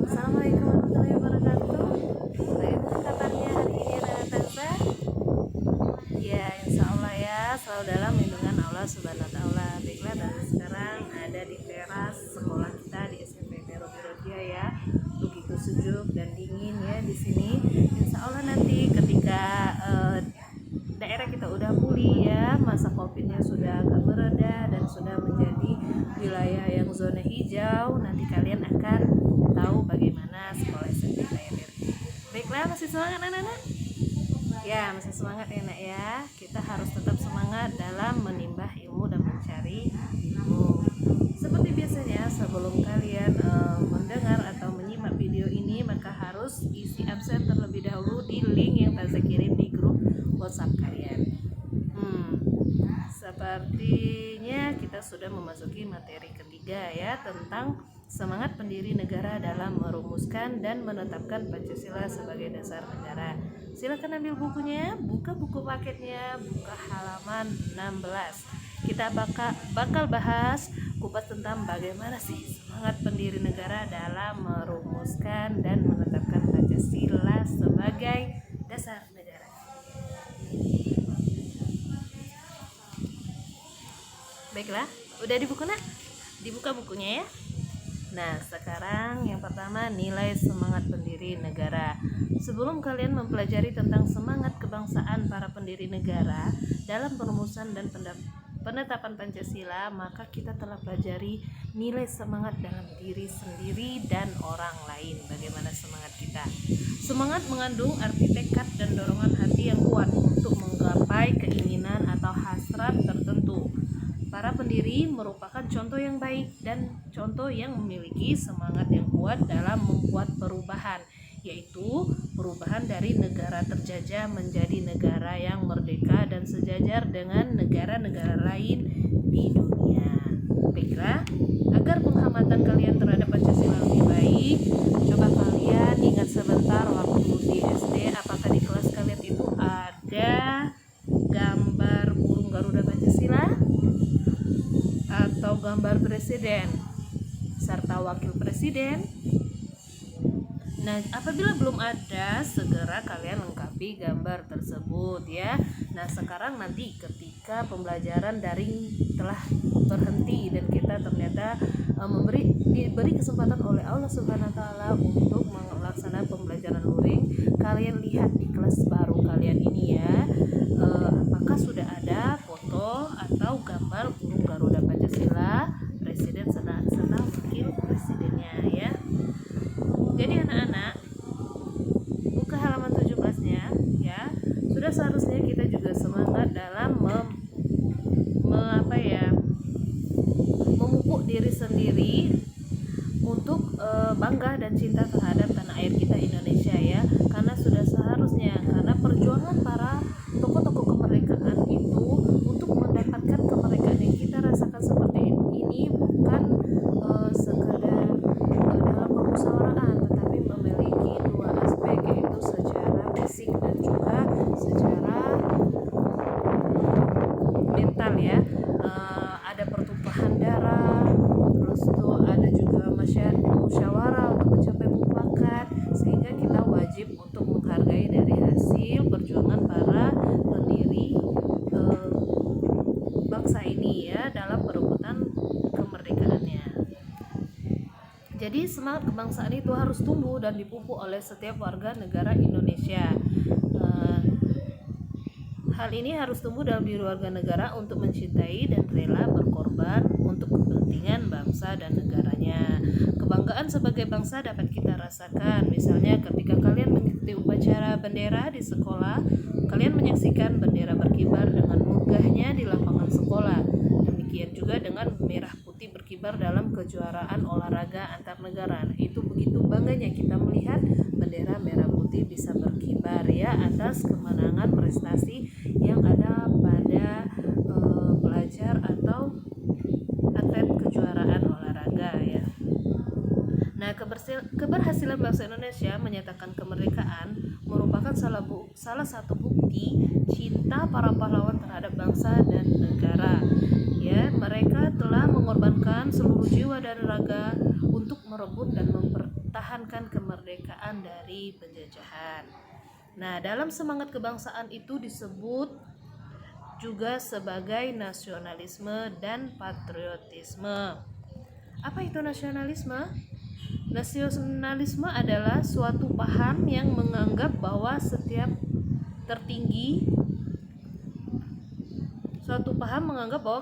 Assalamualaikum warahmatullahi wabarakatuh. Bagaimana kabarnya hari ini anak bangsa? Ya, insya Allah ya, selalu dalam lindungan Allah Subhanahu Wa Taala. Baiklah, dan sekarang ada di teras sekolah kita di SMP Meru Birodia ya. Begitu sejuk dan dingin ya di sini. Insya Allah nanti ketika daerah kita udah pulih ya, masa covidnya sudah agak mereda dan sudah menjadi wilayah yang zona hijau, nanti kalian akan tahu bagaimana sekolah SMP Pioneer. Baiklah, masih semangat anak-anak? Ya, masih semangat ya nak ya. Kita harus tetap semangat dalam menimba ilmu dan mencari ilmu. Seperti biasanya, sebelum kalian mendengar atau menyimak video ini, maka harus isi absen terlebih dahulu di link yang saya kirim di grup WhatsApp kalian. Sepertinya kita sudah memasuki materi ketiga ya, tentang semangat pendiri negara dalam merumuskan dan menetapkan Pancasila sebagai dasar negara. Silakan ambil bukunya, buka buku paketnya, buka halaman 16. Kita bakal bahas kupas tentang bagaimana sih semangat pendiri negara dalam merumuskan dan menetapkan Pancasila sebagai dasar negara. Baiklah, udah dibuka nak? Dibuka bukunya ya. Nah, sekarang yang pertama, nilai semangat pendiri negara. Sebelum kalian mempelajari tentang semangat kebangsaan para pendiri negara dalam perumusan dan penetapan Pancasila, maka kita telah pelajari nilai semangat dalam diri sendiri dan orang lain. Bagaimana semangat kita? Semangat mengandung arti tekad dan dorongan hati yang kuat untuk menggapai keinginan atau hasrat tertentu. Para pendiri merupakan contoh yang baik dan contoh yang memiliki semangat yang kuat dalam membuat perubahan, yaitu perubahan dari negara terjajah menjadi negara yang merdeka dan sejajar dengan negara-negara lain di dunia. Baiklah, agar penghayatan kalian terhadap Pancasila lebih baik, coba kalian ingat sebentar waktu di SD, apakah di kelas kalian itu ada gambar burung Garuda Pancasila atau gambar presiden serta wakil presiden? Nah, apabila belum ada, segera kalian lengkapi gambar tersebut ya. Nah, sekarang nanti ketika pembelajaran daring telah berhenti dan kita ternyata diberi kesempatan oleh Allah Subhanahu Wa Taala untuk melaksanakan pembelajaran luring, kalian lihat di kelas baru kalian ini ya, apakah sudah ada foto atau gambar burung Garuda Pancasila, presiden serta wakil presidennya ya. Jadi anak-anak, buka halaman 17-nya ya. Sudah seharusnya kita juga semangat dalam memupuk diri sendiri untuk bangga dan cinta terhadap tanah air kita Indonesia ya. Karena sudah seharusnya, karena perjuangan para tokoh-tokoh kemerdekaan itu untuk mendapatkan kemerdekaan yang kita rasakan seperti ini bukan sekadar dalam permusyawaratan, tetapi memiliki dua aspek, yaitu secara fisik dan juga secara mental ya. Ada pertumpahan darah, terus tuh ada juga musyawarah untuk mencapai mufakat, sehingga kita wajib untuk menghargai dari hasil perjuangan para pendiri bangsa ini ya dalam perebutan kemerdekaannya. Jadi semangat kebangsaan itu harus tumbuh dan dipupuk oleh setiap warga negara Indonesia. Hal ini harus tumbuh dalam diri warga negara untuk mencintai dan rela berkorban untuk kepentingan bangsa dan negaranya. Kebanggaan sebagai bangsa dapat kita rasakan, misalnya ketika kalian mengikuti upacara bendera di sekolah, kalian menyaksikan bendera berkibar dengan megahnya di lapangan sekolah. Demikian juga dengan merah putih berkibar dalam kejuaraan olahraga antar negara. Itu begitu bangganya kita melihat bendera merah putih bisa berkibar ya atas kemenangan prestasi yang ada pada pelajar atau atlet kejuaraan olahraga ya. Nah, keberhasilan bangsa Indonesia menyatakan kemerdekaan merupakan salah satu bukti cinta para pahlawan terhadap bangsa dan negara. Ya, mereka telah mengorbankan dengan seluruh jiwa dan raga untuk merebut dan mempertahankan kemerdekaan dari penjajahan. Nah, dalam semangat kebangsaan itu disebut juga sebagai nasionalisme dan patriotisme. Apa itu nasionalisme? Nasionalisme adalah suatu paham yang menganggap bahwa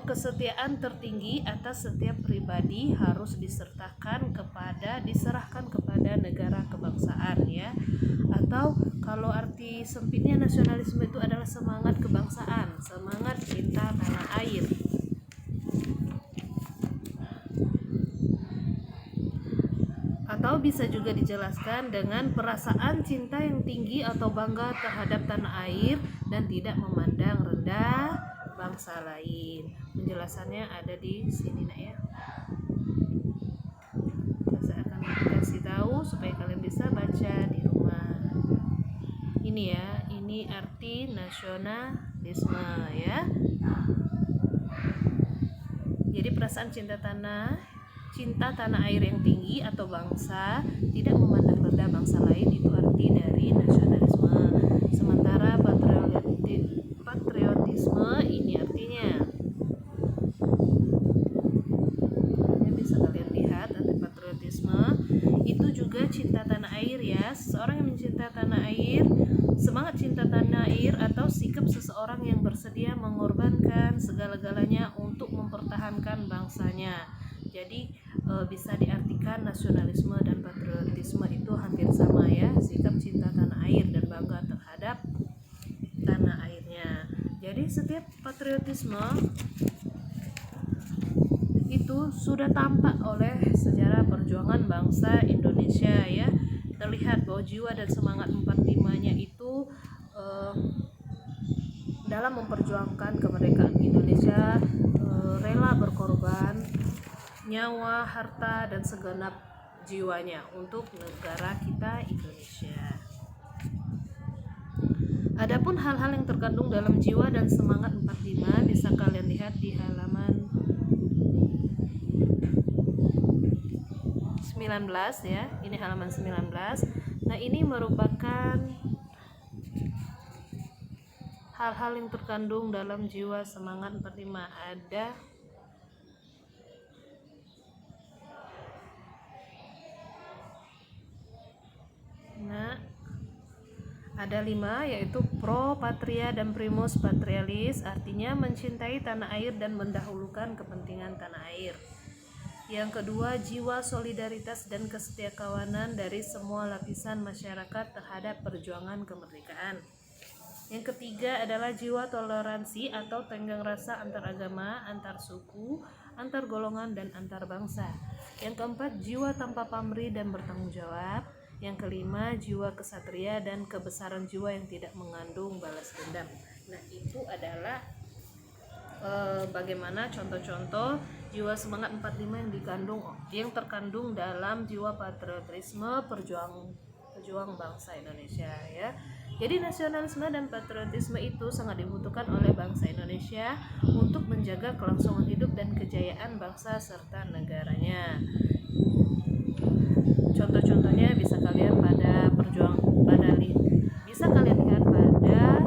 kesetiaan tertinggi atas setiap pribadi harus diserahkan kepada negara kebangsaan, ya. Atau kalau arti sempitnya nasionalisme itu adalah semangat kebangsaan, semangat cinta tanah air. Atau bisa juga dijelaskan dengan perasaan cinta yang tinggi atau bangga terhadap tanah air dan tidak memandang rendah bangsa lain. Penjelasannya ada di sini, nak, ya. Saya akan kasih tahu supaya kalian bisa baca di rumah. Ini ya, ini arti nasionalisme, ya. Jadi perasaan cinta tanah air yang tinggi atau bangsa, tidak memandang rendah bangsa lain, itu arti dari nasionalisme. Sementara patriotisme ini artinya, ya, bisa kalian lihat arti patriotisme itu juga cinta tanah air, ya. Seseorang yang mencinta tanah air, semangat cinta tanah air atau sikap seseorang yang bersedia mengorbankan segala-galanya untuk mempertahankan bangsanya. Jadi bisa diartikan nasionalisme dan patriotisme itu hampir sama, ya, sikap cinta tanah air dan bangga terhadap tanah airnya. Jadi setiap patriotisme itu sudah tampak oleh sejarah perjuangan bangsa Indonesia, ya. Terlihat bahwa jiwa dan semangat 45-nya itu dalam memperjuangkan kemerdekaan Indonesia rela berkorban nyawa, harta, dan segenap jiwanya untuk negara kita Indonesia. Adapun hal-hal yang terkandung dalam jiwa dan semangat 45 bisa kalian lihat di halaman 19, ya. Ini halaman 19. Nah, ini merupakan hal-hal yang terkandung dalam jiwa semangat 45. Ada 5, yaitu pro patria dan primus patrialis, artinya mencintai tanah air dan mendahulukan kepentingan tanah air. Yang kedua, jiwa solidaritas dan kesetiakawanan dari semua lapisan masyarakat terhadap perjuangan kemerdekaan. Yang ketiga adalah jiwa toleransi atau tenggang rasa antar agama, antar suku, antar golongan, dan antar bangsa. Yang keempat, jiwa tanpa pamrih dan bertanggung jawab. Yang kelima, jiwa kesatria dan kebesaran jiwa yang tidak mengandung balas dendam. Nah, itu adalah bagaimana contoh-contoh jiwa semangat 45 yang terkandung dalam jiwa patriotisme pejuang bangsa Indonesia, ya. Jadi nasionalisme dan patriotisme itu sangat dibutuhkan oleh bangsa Indonesia untuk menjaga kelangsungan hidup dan kejayaan bangsa serta negaranya. Contoh-contohnya bisa kalian bisa kalian lihat pada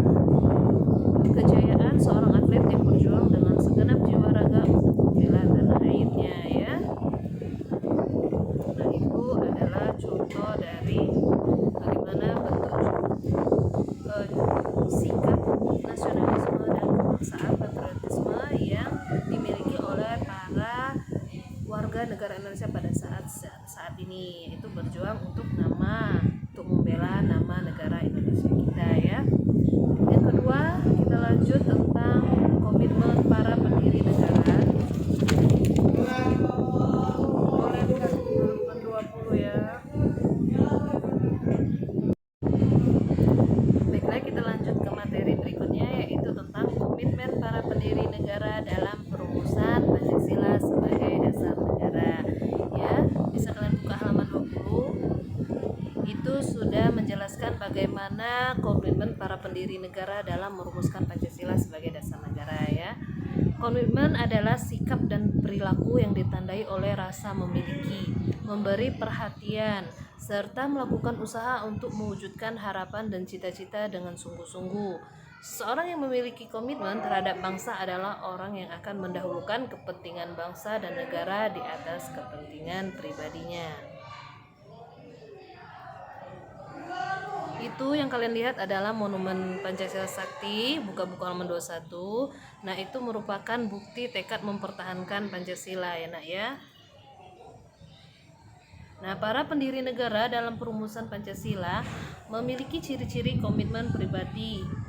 kejayaan seorang atlet yang berjuang dengan segenap jiwa raga untuk membela tanah airnya, ya. Nah, itu adalah contoh dari bagaimana bentuk sikap nasionalisme dan kebangsaan patriotisme yang dimiliki oleh para warga negara Indonesia pada saat ini, itu berjuang untuk membela nama negara Indonesia kita, ya. Yang kedua, kita lanjut tentang komitmen para pendiri negara. Boleh buka halaman 20, ya. Baiklah, kita lanjut ke materi berikutnya, yaitu tentang komitmen para pendiri negara dalam perumusan Pancasila sebagai dasar negara, ya. Bisa kalian buka halaman 20. Itu sudah menjelaskan bagaimana komitmen para pendiri negara dalam merumuskan Pancasila sebagai dasar negara, ya. Komitmen adalah sikap dan perilaku yang ditandai oleh rasa memiliki, memberi perhatian, serta melakukan usaha untuk mewujudkan harapan dan cita-cita dengan sungguh-sungguh. Seseorang yang memiliki komitmen terhadap bangsa adalah orang yang akan mendahulukan kepentingan bangsa dan negara di atas kepentingan pribadinya. Itu yang kalian lihat adalah Monumen Pancasila Sakti, buka-buku halaman 21. Nah, itu merupakan bukti tekad mempertahankan Pancasila ya nak ya. Nah, para pendiri negara dalam perumusan Pancasila memiliki ciri-ciri komitmen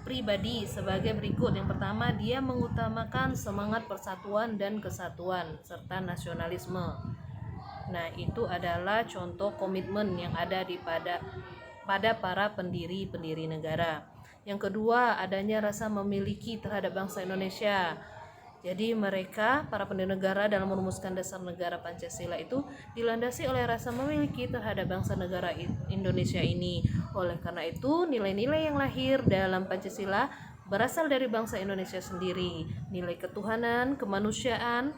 pribadi sebagai berikut. Yang pertama, dia mengutamakan semangat persatuan dan kesatuan serta nasionalisme. Nah, itu adalah contoh komitmen yang ada pada para pendiri negara. Yang kedua, adanya rasa memiliki terhadap bangsa Indonesia. Jadi mereka, para pendiri negara dalam merumuskan dasar negara Pancasila itu dilandasi oleh rasa memiliki terhadap bangsa negara Indonesia ini. Oleh karena itu, nilai-nilai yang lahir dalam Pancasila berasal dari bangsa Indonesia sendiri. Nilai ketuhanan, kemanusiaan,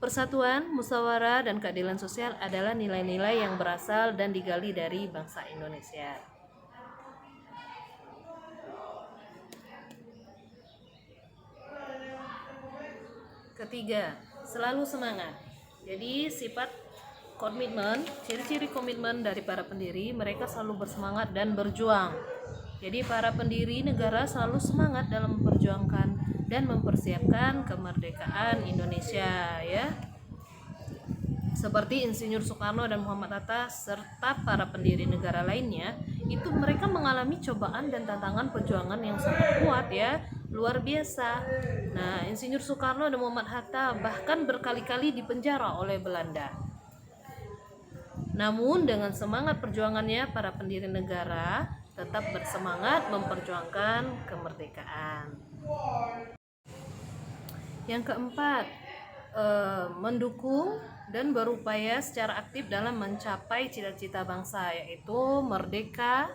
persatuan, musyawarah, dan keadilan sosial adalah nilai-nilai yang berasal dan digali dari bangsa Indonesia. Ketiga, selalu semangat. Jadi sifat komitmen, ciri-ciri komitmen dari para pendiri, mereka selalu bersemangat dan berjuang. Jadi para pendiri negara selalu semangat dalam memperjuangkan dan mempersiapkan kemerdekaan Indonesia ya. Seperti Insinyur Soekarno dan Muhammad Hatta serta para pendiri negara lainnya, itu mereka mengalami cobaan dan tantangan perjuangan yang sangat kuat ya, luar biasa. Nah, Insinyur Soekarno dan Muhammad Hatta bahkan berkali-kali dipenjara oleh Belanda. Namun dengan semangat perjuangannya, para pendiri negara tetap bersemangat memperjuangkan kemerdekaan. Yang keempat, mendukung dan berupaya secara aktif dalam mencapai cita-cita bangsa, yaitu merdeka,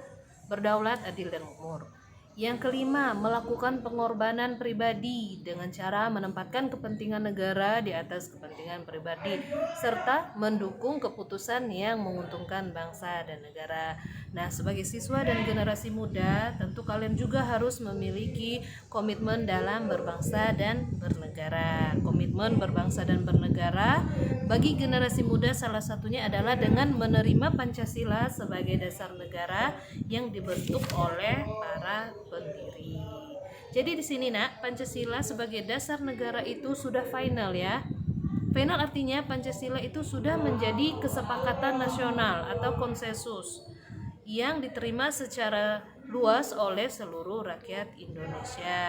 berdaulat, adil, dan makmur. Yang kelima, melakukan pengorbanan pribadi dengan cara menempatkan kepentingan negara di atas kepentingan pribadi serta mendukung keputusan yang menguntungkan bangsa dan negara. Nah, sebagai siswa dan generasi muda, tentu kalian juga harus memiliki komitmen dalam berbangsa dan bernegara. Komitmen berbangsa dan bernegara bagi generasi muda salah satunya adalah dengan menerima Pancasila sebagai dasar negara yang dibentuk oleh para pendiri. Jadi di sini nak, Pancasila sebagai dasar negara itu sudah final ya. Final artinya Pancasila itu sudah menjadi kesepakatan nasional atau konsensus yang diterima secara luas oleh seluruh rakyat Indonesia.